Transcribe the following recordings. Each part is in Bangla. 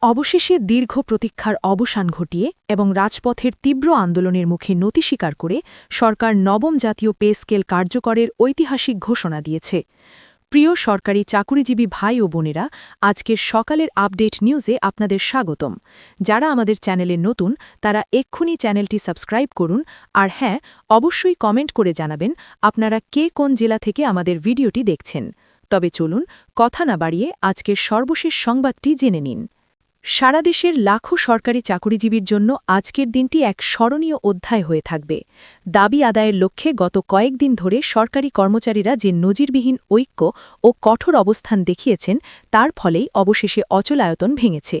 অবশেষে দীর্ঘ প্রতীক্ষার অবসান ঘটিয়ে এবং রাজপথের তীব্র আন্দোলনের মুখে নতি স্বীকার করে সরকার নবম জাতীয় পে স্কেল কার্যকরের ঐতিহাসিক ঘোষণা দিয়েছে। প্রিয় সরকারি চাকুরিজীবী ভাই ও বোনেরা, আজকের সকালের আপডেট নিউজে আপনাদের স্বাগতম। যারা আমাদের চ্যানেলে নতুন তারা এক্ষুনি চ্যানেলটি সাবস্ক্রাইব করুন, আর হ্যাঁ, অবশ্যই কমেন্ট করে জানাবেন আপনারা কে কোন জেলা থেকে আমাদের ভিডিওটি দেখছেন। তবে চলুন কথা না বাড়িয়ে আজকের সর্বশেষ সংবাদটি জেনে নিন। সারা দেশের লাখো সরকারি চাকুরিজীবীর জন্য আজকের দিনটি এক স্মরণীয় অধ্যায় হয়ে থাকবে। দাবি আদায়ের লক্ষ্যে গত কয়েকদিন ধরে সরকারি কর্মচারীরা যে নজিরবিহীন ঐক্য ও কঠোর অবস্থান দেখিয়েছেন, তার ফলেই অবশেষে অচলায়তন ভেঙেছে।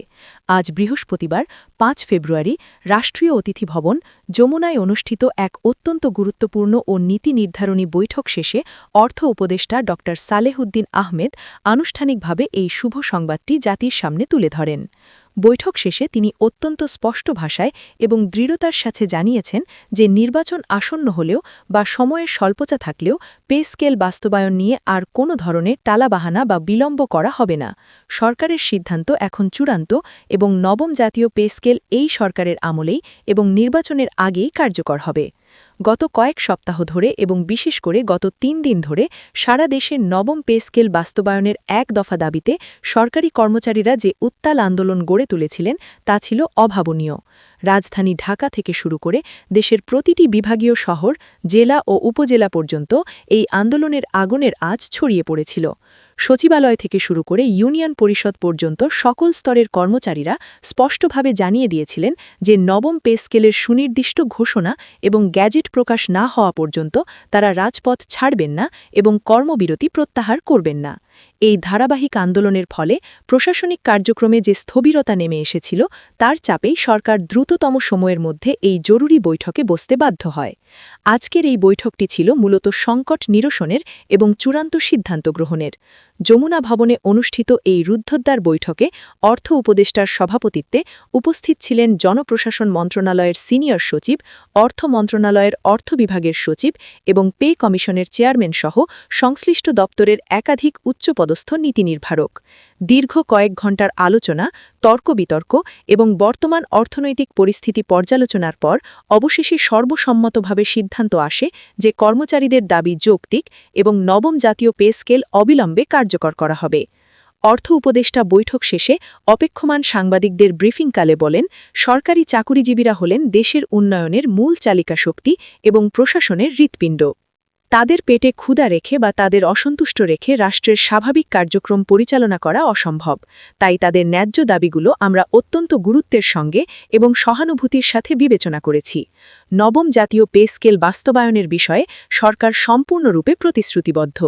আজ বৃহস্পতিবার ৫ ফেব্রুয়ারি রাষ্ট্রীয় অতিথি ভবন, যমুনায় অনুষ্ঠিত এক অত্যন্ত গুরুত্বপূর্ণ ও নীতি নির্ধারণী বৈঠক শেষে অর্থ উপদেষ্টা ড সালেহউদ্দিন আহমেদ আনুষ্ঠানিকভাবে এই শুভ সংবাদটি জাতির সামনে তুলে ধরেন। বৈঠক শেষে তিনি অত্যন্ত স্পষ্ট ভাষায় এবং দৃঢ়তার সাথে জানিয়েছেন যে নির্বাচন আসন্ন হলেও বা সময়ের স্বল্পতা থাকলেও পে স্কেল বাস্তবায়ন নিয়ে আর কোনো ধরনের টালাবাহানা বা বিলম্ব করা হবে না। সরকারের সিদ্ধান্ত এখন চূড়ান্ত এবং নবম জাতীয় পে স্কেল এই সরকারের আমলেই এবং নির্বাচনের আগেই কার্যকর হবে। গত কয়েক সপ্তাহ ধরে এবং বিশেষ করে গত ৩ দিন ধরে সারা দেশের নবম পে স্কেল বাস্তবায়নের এক দফা দাবিতে সরকারি কর্মচারীরা যে উত্তাল আন্দোলন গড়ে তুলেছিলেন তা ছিল অভাবনীয়। রাজধানী ঢাকা থেকে শুরু করে দেশের প্রতিটি বিভাগীয় শহর, জেলা ও উপজেলা পর্যন্ত এই আন্দোলনের আগুনের আঁচ ছড়িয়ে পড়েছিল। সচিবালয় থেকে শুরু করে ইউনিয়ন পরিষদ পর্যন্ত সকল স্তরের কর্মচারীরা স্পষ্টভাবে জানিয়ে দিয়েছিলেন যে নবম পে স্কেলের সুনির্দিষ্ট ঘোষণা এবং গ্যাজেট প্রকাশ না হওয়া পর্যন্ত তারা রাজপথ ছাড়বেন না এবং কর্মবিরতি প্রত্যাহার করবেন না। এই ধারাবাহিক আন্দোলনের ফলে প্রশাসনিক কার্যক্রমে যে স্থবিরতা নেমে এসেছিল, তার চাপেই সরকার দ্রুততম সময়ের মধ্যে এই জরুরি বৈঠকে বসতে বাধ্য হয়। আজকের এই বৈঠকটি ছিল মূলত সংকট নিরসনের এবং চূড়ান্ত সিদ্ধান্ত গ্রহণের। যমুনা ভবনে অনুষ্ঠিত এই রুদ্ধদ্বার বৈঠকে অর্থ উপদেষ্টার সভাপতিত্বে উপস্থিত ছিলেন জনপ্রশাসন মন্ত্রণালয়ের সিনিয়র সচিব, অর্থ মন্ত্রণালয়ের অর্থ বিভাগের সচিব এবং পে কমিশনের চেয়ারম্যান সহ সংশ্লিষ্ট দপ্তরের একাধিক উচ্চপদস্থ নীতি নির্ধারক। দীর্ঘ কয়েক ঘণ্টার আলোচনা, তর্ক বিতর্ক এবং বর্তমান অর্থনৈতিক পরিস্থিতি পর্যালোচনার পর অবশেষে সর্বসম্মতভাবে সিদ্ধান্ত আসে যে কর্মচারীদের দাবি যৌক্তিক এবং নবম জাতীয় পে স্কেল অবিলম্বে কার্যকর করা হবে। অর্থ উপদেষ্টা বৈঠক শেষে অপেক্ষমান সাংবাদিকদের ব্রিফিংকালে বলেন, সরকারি চাকুরিজীবীরা হলেন দেশের উন্নয়নের মূল চালিকা শক্তি এবং প্রশাসনের হৃৎপিণ্ড। তাদের পেটে ক্ষুধা রেখে বা তাদের অসন্তুষ্ট রেখে রাষ্ট্রের স্বাভাবিক কার্যক্রম পরিচালনা করা অসম্ভব। তাই তাদের ন্যায্য দাবিগুলো আমরা অত্যন্ত গুরুত্বের সঙ্গে এবং সহানুভূতির সাথে বিবেচনা করেছি। নবম জাতীয় পে স্কেল বাস্তবায়নের বিষয়ে সরকার সম্পূর্ণরূপে প্রতিশ্রুতিবদ্ধ।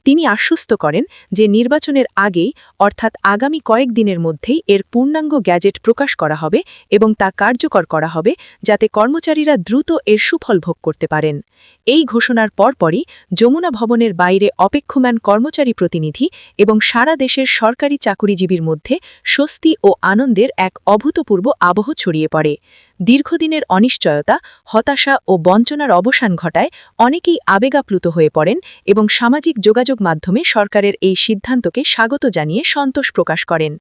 তিনি আশ্বস্ত করেন যে নির্বাচনের আগেই, অর্থাৎ আগামী কয়েকদিনের মধ্যেই এর পূর্ণাঙ্গ গ্যাজেট প্রকাশ করা হবে এবং তা কার্যকর করা হবে যাতে কর্মচারীরা দ্রুত এর সুফল ভোগ করতে পারেন। এই ঘোষণার পরপরই যমুনা ভবনের বাইরে অপেক্ষমান কর্মচারী প্রতিনিধি এবং সারা দেশের সরকারি চাকুরিজীবীর মধ্যে স্বস্তি ও আনন্দের এক অভূতপূর্ব আবহ ছড়িয়ে পড়ে। দীর্ঘদিনের অনিশ্চয়তা, হতাশা ও বঞ্চনার অবসান ঘটায় অনেকেই আবেগাপ্লুত হয়ে পড়েন এবং সামাজিক যোগাযোগ মাধ্যমে সরকারের এই সিদ্ধান্তকে স্বাগত জানিয়ে সন্তোষ প্রকাশ করেন।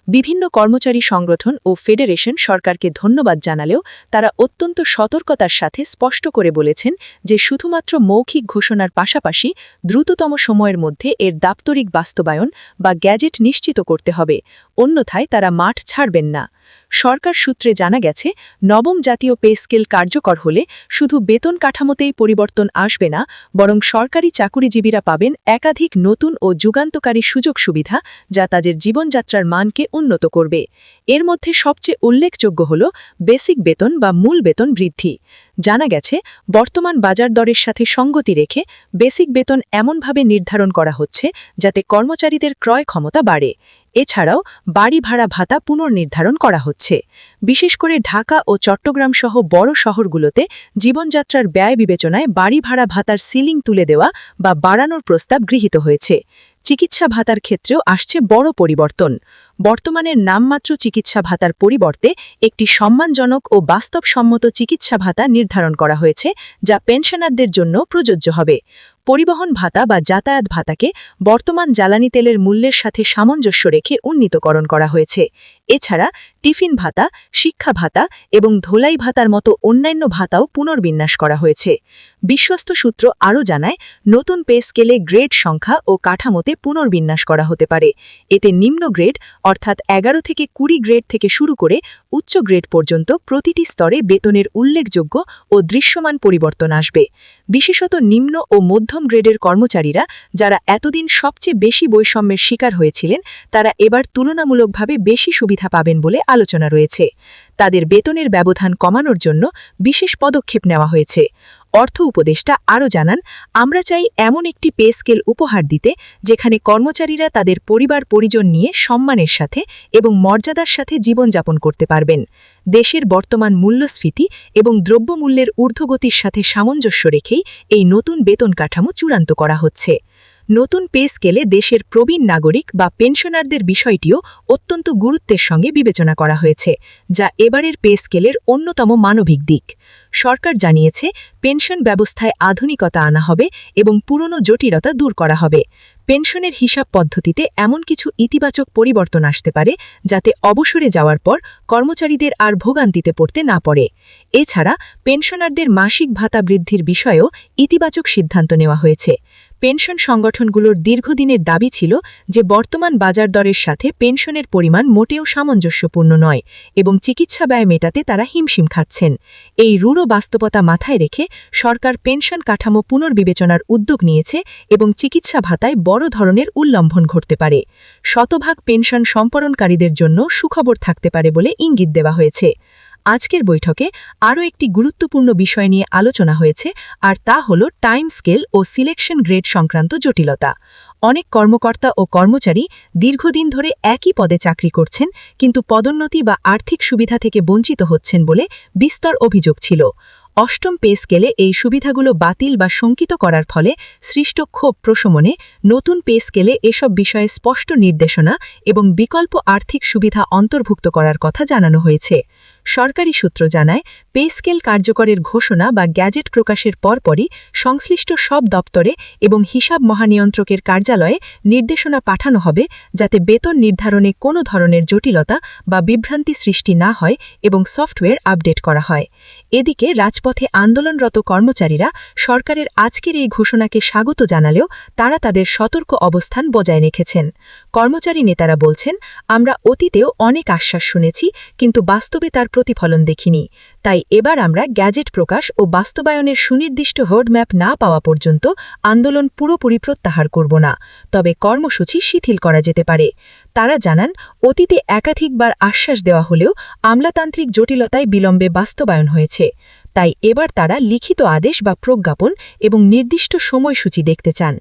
বিভিন্ন কর্মচারী সংগঠন ও ফেডারেশন সরকারকে ধন্যবাদ জানালেও তারা অত্যন্ত সতর্কতার সাথে স্পষ্ট করে বলেছেন যে শুধুমাত্র মৌখিক ঘোষণার পাশাপাশি দ্রুততম সময়ের মধ্যে এর দাপ্তরিক বাস্তবায়ন বা গ্যাজেট নিশ্চিত করতে হবে, অন্যথায় তারা মাঠ ছাড়বেন না। সরকার সূত্রে জানা গেছে, নবম জাতীয় পে স্কেল কার্যকর হলে শুধু বেতন কাঠামোতেই পরিবর্তন আসবে না, বরং সরকারি চাকুরিজীবীরা পাবেন একাধিক নতুন ও যুগান্তকারী সুযোগ সুবিধা যা তাদের জীবনযাত্রার মানকে উন্নত করবে। এর মধ্যে সবচেয়ে উল্লেখযোগ্য হল বেসিক বেতন বা মূল বেতন বৃদ্ধি। জানা গেছে, বর্তমান বাজার দরের সাথে সঙ্গতি রেখে বেসিক বেতন এমনভাবে নির্ধারণ করা হচ্ছে যাতে কর্মচারীদের ক্রয় ক্ষমতা বাড়ে। এছাড়াও বাড়ি ভাড়া ভাতা পুনর্নির্ধারণ করা হচ্ছে। বিশেষ করে ঢাকা ও চট্টগ্রাম সহ বড় শহরগুলোতে জীবনযাত্রার ব্যয় বিবেচনায় বাড়ি ভাড়া ভাতার সিলিং তুলে দেওয়া বা বাড়ানোর প্রস্তাব গৃহীত হয়েছে। চিকিৎসা ভাতার ক্ষেত্রেও আসছে বড় পরিবর্তন। বর্তমানের নামমাত্র চিকিৎসা ভাতার পরিবর্তে একটি সম্মানজনক ও বাস্তবসম্মত চিকিৎসা ভাতা নির্ধারণ করা হয়েছে, যা পেনশনারদের জন্য প্রযোজ্য হবে। পরিবহন ভাতা বা যাতায়াত ভাতাকে বর্তমান জ্বালানি তেলের মূল্যের সাথে সামঞ্জস্য রেখে উন্নীতকরণ করা হয়েছে। এছাড়া টিফিন ভাতা, শিক্ষা ভাতা এবং ধোলাই ভাতার মতো অন্যান্য ভাতাও পুনর্বিন্যাস করা হয়েছে। বিশ্বস্ত সূত্র আরও জানায়, নতুন পে স্কেলে গ্রেড সংখ্যা ও কাঠামোতে পুনর্বিন্যাস করা হতে পারে। এতে নিম্ন গ্রেড অর্থাৎ 11 থেকে 20 গ্রেড থেকে শুরু করে উচ্চ গ্রেড পর্যন্ত প্রতিটি স্তরে বেতনের উল্লেখযোগ্য ও দৃশ্যমান পরিবর্তন আসবে। বিশেষত নিম্ন ও মধ্যম গ্রেডের কর্মচারীরা, যারা এতদিন সবচেয়ে বেশি বৈষম্যের শিকার হয়েছিলেন, তারা এবার তুলনামূলকভাবে বেশি সুবিধা পাবেন বলে আলোচনা রয়েছে। তাদের বেতনের ব্যবধান কমানোর জন্য বিশেষ পদক্ষেপ নেওয়া হয়েছে। অর্থ উপদেষ্টা আরও জানান, আমরা চাই এমন একটি পে স্কেল উপহার দিতে যেখানে কর্মচারীরা তাদের পরিবার পরিজন নিয়ে সম্মানের সাথে এবং মর্যাদার সাথে জীবনযাপন করতে পারবেন। দেশের বর্তমান মূল্যস্ফীতি এবং দ্রব্যমূল্যের ঊর্ধ্বগতির সাথে সামঞ্জস্য রেখেই এই নতুন বেতন কাঠামো চূড়ান্ত করা হচ্ছে। নতুন পে স্কেলে দেশের প্রবীণ নাগরিক বা পেনশনারদের বিষয়টিও অত্যন্ত গুরুত্বের সঙ্গে বিবেচনা করা হয়েছে, যা এবারের পে স্কেলের অন্যতম মানবিক দিক। সরকার জানিয়েছে, পেনশন ব্যবস্থায় আধুনিকতা আনা হবে এবং পুরনো জটিলতা দূর করা হবে। পেনশনের হিসাব পদ্ধতিতে এমন কিছু ইতিবাচক পরিবর্তন আসতে পারে যাতে অবসরে যাওয়ার পর কর্মচারীদের আর ভোগান্তিতে পড়তে না পড়ে। এছাড়া পেনশনারদের মাসিক ভাতা বৃদ্ধির বিষয়েও ইতিবাচক সিদ্ধান্ত নেওয়া হয়েছে। পেনশন সংগঠনগুলোর দীর্ঘদিনের দাবি ছিল যে বর্তমান বাজার দরের সাথে পেনশনের পরিমাণ মোটেও সামঞ্জস্যপূর্ণ নয় এবং চিকিৎসা ব্যয় মেটাতে তারা হিমশিম খাচ্ছেন। এই রূঢ় বাস্তবতা মাথায় রেখে সরকার পেনশন কাঠামো পুনর্বিবেচনার উদ্যোগ নিয়েছে এবং চিকিৎসা ভাতায় বড় ধরনের উল্লঙ্ঘন ঘটতে পারে। শতভাগ পেনশন সম্পরণকারীদের জন্য সুখবর থাকতে পারে বলে ইঙ্গিত দেওয়া হয়েছে। আজকের বৈঠকে আরও একটি গুরুত্বপূর্ণ বিষয় নিয়ে আলোচনা হয়েছে, আর তা হল টাইম স্কেল ও সিলেকশন গ্রেড সংক্রান্ত জটিলতা। অনেক কর্মকর্তা ও কর্মচারী দীর্ঘদিন ধরে একই পদে চাকরি করছেন, কিন্তু পদোন্নতি বা আর্থিক সুবিধা থেকে বঞ্চিত হচ্ছেন বলে বিস্তর অভিযোগ ছিল। অষ্টম পে স্কেলে এই সুবিধাগুলো বাতিল বা শঙ্কিত করার ফলে সৃষ্ট ক্ষোভ প্রশমনে নতুন পে স্কেলে এসব বিষয়ে স্পষ্ট নির্দেশনা এবং বিকল্প আর্থিক সুবিধা অন্তর্ভুক্ত করার কথা জানানো হয়েছে। সরকারি সূত্র জানায়, পে স্কেল কার্যকরের ঘোষণা বা গ্যাজেট প্রকাশের পরপরই সংশ্লিষ্ট সব দপ্তরে এবং হিসাব মহানিয়ন্ত্রকের কার্যালয়ে নির্দেশনা পাঠানো হবে যাতে বেতন নির্ধারণে কোনো ধরনের জটিলতা বা বিভ্রান্তি সৃষ্টি না হয় এবং সফটওয়্যার আপডেট করা হয়। এদিকে রাজপথে আন্দোলনরত কর্মচারীরা সরকারের আজকের এই ঘোষণাকে স্বাগত জানালেও তারা তাদের সতর্ক অবস্থান বজায় রেখেছেন। কর্মচারী নেতারা বলছেন, আমরা অতীতেও অনেক আশ্বাস শুনেছি, কিন্তু বাস্তবে তার প্রতিফলন দেখিনি। তাই এবার আমরা গ্যাজেট প্রকাশ ও বাস্তবায়নের সুনির্দিষ্ট রোডম্যাপ না পাওয়া পর্যন্ত আন্দোলন পুরোপুরি প্রত্যাহার করব না, তবে কর্মসূচি শিথিল করা যেতে পারে। তারা জানান, অতীতে একাধিকবার আশ্বাস দেওয়া হলেও আমলাতান্ত্রিক জটিলতায় বিলম্বে বাস্তবায়ন হয়েছে। তাই এবার তারা লিখিত আদেশ বা প্রজ্ঞাপন এবং নির্দিষ্ট সময়সূচি দেখতে চান।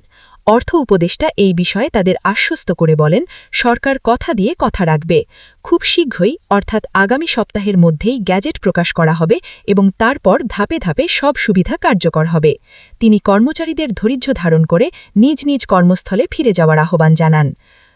অর্থ উপদেষ্টা এই বিষয়ে তাদের আশ্বস্ত করে বলেন, সরকার কথা দিয়ে কথা রাখবে। খুব শীঘ্রই অর্থাৎ আগামী সপ্তাহের মধ্যেই গ্যাজেট প্রকাশ করা হবে এবং তারপর ধাপে ধাপে সব সুবিধা কার্যকর হবে। তিনি কর্মচারীদের ধৈর্য ধারণ করে নিজ নিজ কর্মস্থলে ফিরে যাওয়ার আহ্বান জানান।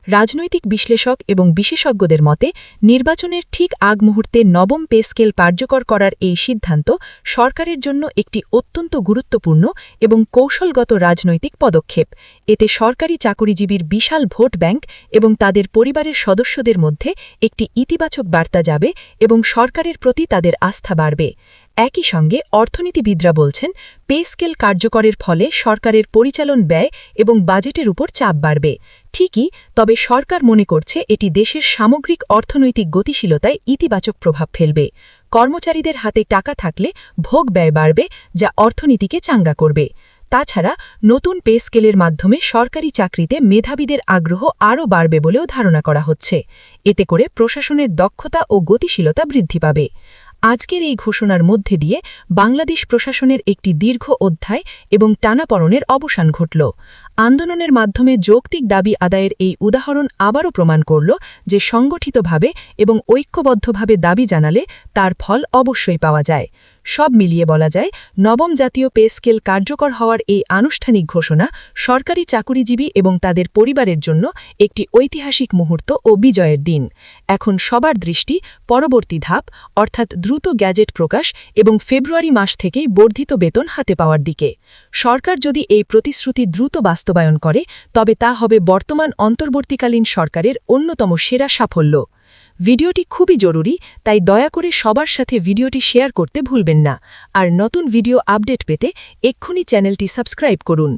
রাজনৈতিক বিশ্লেষক এবং বিশেষজ্ঞদের মতে, নির্বাচনের ঠিক আগ মুহূর্তে নবম পে স্কেল কার্যকর করার এই সিদ্ধান্ত সরকারের জন্য একটি অত্যন্ত গুরুত্বপূর্ণ এবং কৌশলগত রাজনৈতিক পদক্ষেপ। এতে সরকারি চাকুরিজীবীর বিশাল ভোট ব্যাংক এবং তাদের পরিবারের সদস্যদের মধ্যে একটি ইতিবাচক বার্তা যাবে এবং সরকারের প্রতি তাদের আস্থা বাড়বে। একই সঙ্গে অর্থনীতিবিদরা বলছেন, পে স্কেল কার্যকরের ফলে সরকারের পরিচালন ব্যয় এবং বাজেটের উপর চাপ বাড়বে। ঠিকই, তবে সরকার মনে করছে এটি দেশের সামগ্রিক অর্থনৈতিক গতিশীলতায় ইতিবাচক প্রভাব ফেলবে। কর্মচারীদের হাতে টাকা থাকলে ভোগ ব্যয় বাড়বে, যা অর্থনীতিকে চাঙ্গা করবে। তাছাড়া নতুন পে স্কেলের মাধ্যমে সরকারি চাকরিতে মেধাবীদের আগ্রহ আরও বাড়বে বলেও ধারণা করা হচ্ছে। এতে করে প্রশাসনের দক্ষতা ও গতিশীলতা বৃদ্ধি পাবে। আজকের এই ঘোষণার মধ্যে দিয়ে বাংলাদেশ প্রশাসনের একটি দীর্ঘ অধ্যায় এবং টানাপড়নের অবসান ঘটল। আন্দোলনের মাধ্যমে যৌক্তিক দাবি আদায়ের এই উদাহরণ আবারও প্রমাণ করল যে সংগঠিতভাবে এবং ঐক্যবদ্ধভাবে দাবি জানালে তার ফল অবশ্যই পাওয়া যায়। সব মিলিয়ে বলা যায় নবম জাতীয় পে স্কেল কার্যকর হওয়ার এই আনুষ্ঠানিক ঘোষণা সরকারি চাকুরিজীবী এবং তাদের পরিবারের জন্য একটি ঐতিহাসিক মুহূর্ত ও বিজয়ের দিন। এখন সবার দৃষ্টি পরবর্তী ধাপ অর্থাৎ দ্রুত গ্যাজেট প্রকাশ এবং ফেব্রুয়ারি মাস থেকেই বর্ধিত বেতন হাতে পাওয়ার দিকে। সরকার যদি এই প্রতিশ্রুতি দ্রুত বাস্তবায়ন করে তবে তা হবে বর্তমান অন্তর্বর্তীকালীন সরকারের অন্যতম সেরা সাফল্য। ভিডিওটি খুবই জরুরি, তাই দয়া করে সবার সাথে ভিডিওটি শেয়ার করতে ভুলবেন না। আর নতুন ভিডিও আপডেট পেতে এক্ষুনি চ্যানেলটি সাবস্ক্রাইব করুন।